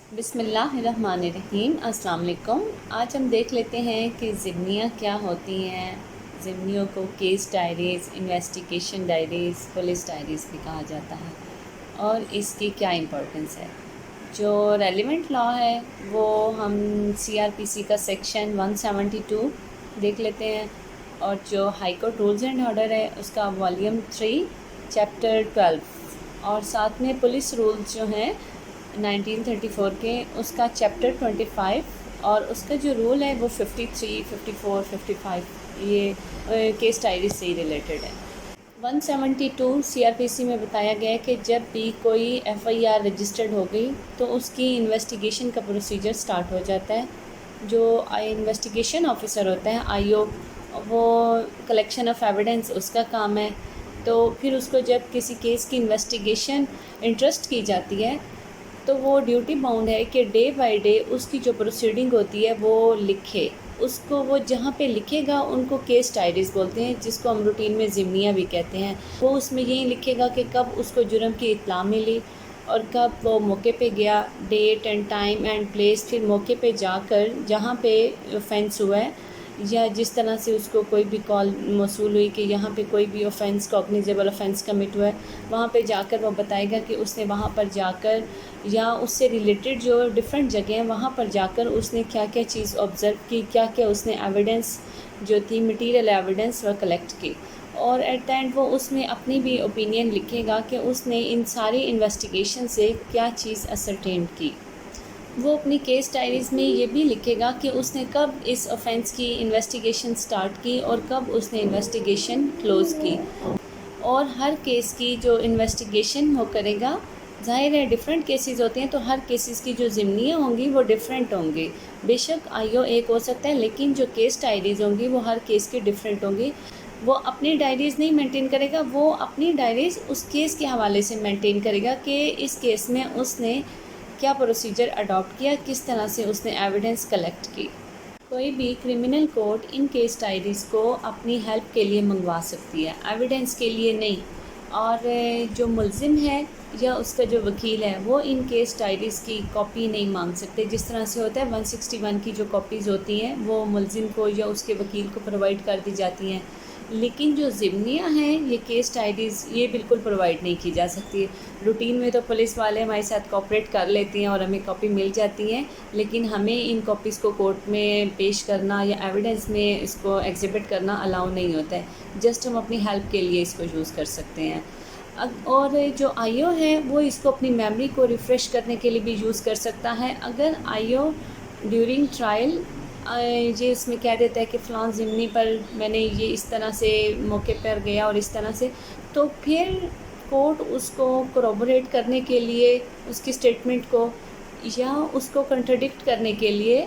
بسم اللہ الرحمن الرحیم۔ السلام علیکم۔ آج ہم دیکھ لیتے ہیں کہ ضمنیاں کیا ہوتی ہیں۔ ضمنیوں کو case diaries, investigation diaries, police diaries بھی کہا جاتا ہے اور اس کی کیا امپورٹنس ہے۔ جو ریلیونٹ لا ہے وہ ہم CRPC کا سیکشن 172 دیکھ لیتے ہیں، اور جو high court rules and order ہے اس کا والیوم 3 چیپٹر 12، اور ساتھ میں پولیس رولز جو ہیں 1934 کے اس کا چیپٹر 25، اور اس کا جو رول ہے وہ 53، 54، 55 یہ کیس ڈائری سے ہی ریلیٹڈ ہے۔ 172 CRPC میں بتایا گیا ہے کہ جب بھی کوئی FIR رجسٹرڈ ہو گئی تو اس کی انویسٹیگیشن کا پروسیجر سٹارٹ ہو جاتا ہے۔ جو انویسٹیگیشن آفیسر ہوتا ہے IO، وہ کلیکشن آف ایویڈنس اس کا کام ہے۔ تو پھر اس کو جب کسی کیس کی انویسٹیگیشن انٹرسٹ کی جاتی ہے تو وہ ڈیوٹی باؤنڈ ہے کہ ڈے بائی ڈے اس کی جو پروسیڈنگ ہوتی ہے وہ لکھے۔ اس کو وہ جہاں پہ لکھے گا ان کو کیس ڈائریز بولتے ہیں، جس کو ہم روٹین میں ضمنیاں بھی کہتے ہیں۔ وہ اس میں یہی لکھے گا کہ کب اس کو جرم کی اطلاع ملی اور کب وہ موقع پہ گیا، date and time and place, پھر موقع پہ جا کر جہاں پہ اوفینس ہوا ہے یا جس طرح سے اس کو کوئی بھی کال موصول ہوئی کہ یہاں پہ کوئی بھی اوفینس، کوگنیزیبل اوفینس کمٹ ہوا ہے، وہاں پہ جا کر وہ بتائے گا کہ اس نے وہاں پر جا کر یا اس سے ریلیٹڈ جو ڈیفرنٹ جگہ ہیں وہاں پر جا کر اس نے کیا کیا چیز آبزرو کی، کیا کیا اس نے ایویڈنس جو تھی مٹیریل ایویڈنس وہ کلیکٹ کی، اور ایٹ دا اینڈ وہ اس میں اپنی بھی اوپینین لکھے گا کہ اس نے ان ساری انویسٹیگیشن سے کیا چیز اسرٹین کی۔ وہ اپنی کیس ڈائریز میں یہ بھی لکھے گا کہ اس نے کب اس اوفینس کی انویسٹیگیشن سٹارٹ کی اور کب اس نے انویسٹیگیشن کلوز کی، اور ہر کیس کی جو انویسٹیگیشن وہ کرے گا، ظاہر ہے ڈیفرنٹ کیسز ہوتے ہیں تو ہر کیسز کی جو ضمنیاں ہوں گی وہ ڈیفرنٹ ہوں گی۔ بے شک IO ایک ہو سکتا ہے، لیکن جو کیس ڈائریز ہوں گی وہ ہر کیس کی ڈیفرنٹ ہوں گی۔ وہ اپنی ڈائریز نہیں مینٹین کرے گا، وہ اپنی ڈائریز اس کیس کے حوالے سے مینٹین کرے گا کہ اس کیس میں اس نے کیا پروسیجر اڈاپٹ کیا، کس طرح سے اس نے ایویڈنس کلیکٹ کی۔ کوئی بھی criminal court in case diaries کو اپنی ہیلپ کے لیے منگوا سکتی ہے، ایویڈنس کے لیے نہیں۔ اور جو ملزم ہے یا اس کا جو وکیل ہے وہ ان کیس ڈائریز کی کاپی نہیں مانگ سکتے، جس طرح سے ہوتا ہے 161 کی جو کاپیز ہوتی ہیں وہ ملزم کو یا اس کے وکیل کو پرووائڈ کر دی جاتی ہیں، لیکن جو ضمنیاں ہیں یہ کیس ڈائریز یہ بالکل پرووائڈ نہیں کی جا سکتی۔ روٹین میں تو پولیس والے ہمارے ساتھ کوآپریٹ کر لیتی ہیں اور ہمیں کاپی مل جاتی ہیں، لیکن ہمیں ان کاپیز کو کورٹ میں پیش کرنا یا ایویڈنس میں اس کو ایگزیبٹ کرنا الاؤ نہیں ہوتا ہے، جسٹ ہم اپنی ہیلپ کے لیے اس کو یوز کر سکتے ہیں۔ اور جو IO ہے وہ اس کو اپنی میموری کو ریفریش کرنے کے لیے بھی یوز کر سکتا ہے۔ اگر IO ڈیورنگ ٹرائل یہ اس میں کہہ دیتا ہے کہ فلاں ضمنی پر میں نے یہ اس طرح سے موقع پر گیا اور اس طرح سے، تو پھر کورٹ اس کو کروبوریٹ کرنے کے لیے اس کی سٹیٹمنٹ کو یا اس کو کنٹرڈکٹ کرنے کے لیے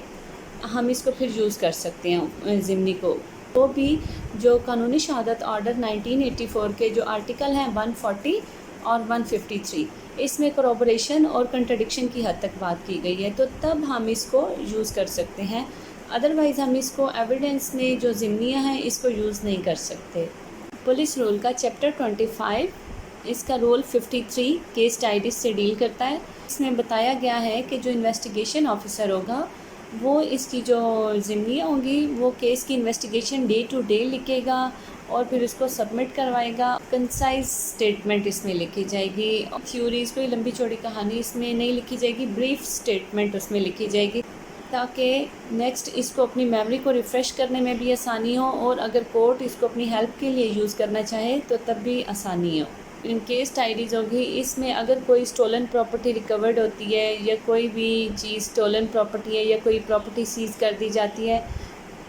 ہم اس کو پھر یوز کر سکتے ہیں ضمنی کو۔ وہ بھی جو قانونی شہادت آرڈر 1984 کے جو آرٹیکل ہیں 140 اور 153، اس میں کروبوریشن اور کنٹرڈکشن کی حد تک بات کی گئی ہے، تو تب ہم اس کو یوز کر سکتے ہیں، ادروائز ہم اس کو ایویڈنس میں جو ضمنیاں ہیں اس کو یوز نہیں کر سکتے۔ پولیس رول کا چیپٹر 25، اس کا رول 53 کیس ڈائریز سے ڈیل کرتا ہے۔ اس میں بتایا گیا ہے کہ جو انویسٹیگیشن آفیسر ہوگا وہ اس کی جو ضمنیاں ہوں گی وہ کیس کی انویسٹیگیشن ڈے ٹو ڈے لکھے گا اور پھر اس کو سبمٹ کروائے گا۔ کنسائز سٹیٹمنٹ اس میں لکھی جائے گی، تھیوریز کوئی لمبی چوڑی کہانی اس میں نہیں لکھی جائے گی، بریف سٹیٹمنٹ اس میں لکھی جائے گی تاکہ نیکسٹ اس کو اپنی میموری کو ریفریش کرنے میں بھی آسانی ہو، اور اگر کورٹ اس کو اپنی ہیلپ کے لیے یوز کرنا چاہے تو تب بھی آسانی ہو۔ ان کیس ڈائریز ہوگی، اس میں اگر کوئی اسٹولن پراپرٹی ریکورڈ ہوتی ہے یا کوئی بھی چیز اسٹولن پراپرٹی ہے یا کوئی پراپرٹی سیز کر دی جاتی ہے،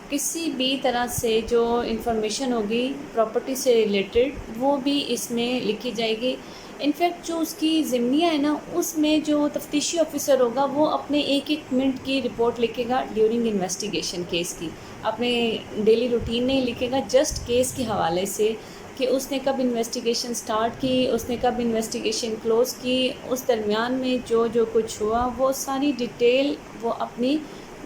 کسی بھی طرح سے جو انفارمیشن ہوگی پراپرٹی سے ریلیٹڈ وہ بھی اس میں لکھی جائے گی۔ انفیکٹ جو اس کی ضمنیاں ہیں نا، اس میں جو تفتیشی آفیسر ہوگا وہ اپنے ایک ایک منٹ کی رپورٹ لکھے گا ڈیورنگ انویسٹیگیشن کیس کی، اپنے ڈیلی روٹین نہیں لکھے گا، جسٹ کیس کے حوالے سے کہ اس نے کب انویسٹیگیشن سٹارٹ کی، اس نے کب انویسٹیگیشن کلوز کی، اس درمیان میں جو جو کچھ ہوا وہ ساری ڈیٹیل وہ اپنی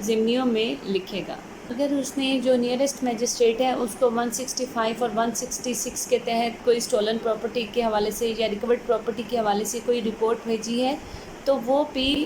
ضمنیوں میں لکھے گا۔ اگر اس نے جو نیئرسٹ میجسٹریٹ ہے اس کو 165 اور 166 کے تحت کوئی اسٹولن پراپرٹی کے حوالے سے یا ریکورڈ پراپرٹی کے حوالے سے کوئی رپورٹ بھیجی ہے، تو وہ بھی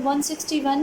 161